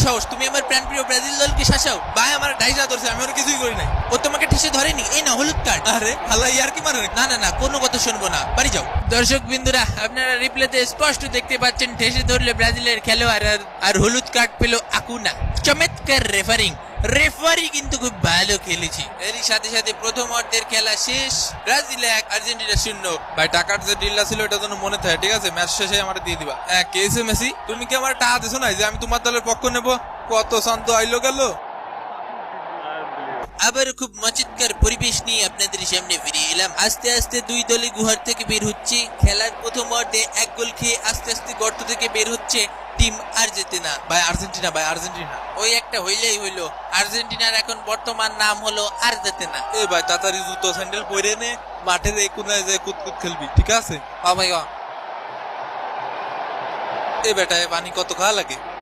সাহস, তুমি আমার প্রাণপ্রিয় ব্রাজিল দলকে শাসাও? ভাই আমার ঢাইসা ধরছে, আমি ওর কিছুই করি নাই। ও তোমাকে ঠেসে ধরেনি? এই না হলুদ কার্ড। আরে হালা ইয়ার কি মারে? না না না, কোনো কথা শুনবো না, বাড়ি যাও। দর্শক বিন্দুরা, আপনারা রিপ্লেতে স্পষ্ট দেখতে পাচ্ছেন ঠেসে ধরলে ব্রাজিলের খেলোয়াড় আর হলুদ কার্ড পেল আকুনা। চমৎকার রেফারি কিন্তু খুব ভালো খেলেছি। এরই সাথে সাথে প্রথম অর্ধের খেলা শেষ, ব্রাজিল 1 আর্জেন্টিনা 0। ভাই টাকার যে ডিলটা ছিল এটা যেন মনে থাকে, ঠিক আছে? ম্যাচ শেষে আমার দিয়ে দিবা। হ্যাঁ, কেসে মেসি, তুমি কি আমার টাকা দিছো না যে আমি তোমার দলের পক্ষ নেব? কত শান্ত আইলো গেল। আবার খুব মজাদার পরিবেশ নিয়ে আপনাদের সামনে ফিরে এলাম। আস্তে আস্তে দুই দলই গুহার থেকে বের হচ্ছে। খেলার প্রথম অর্ধে 1 গোল খেয়ে আস্তে আস্তে গর্ত থেকে বের হচ্ছে টিম আর্জেন্টিনা। ভাই আর্জেন্টিনা, ভাই আর্জেন্টিনা। ওই একটা হইলেই হইলো, আর্জেন্টিনার এখন বর্তমান নাম হলো আর্জেন্টিনা। এ ভাই তাড়াতাড়ি জুতো স্যান্ডেল পরে নে, মাঠের এই কোনায় যে কুতকুত খেলবি, ঠিক আছে? ও ভাই, এ বেটা, এ পানি কত খাওয়া লাগে?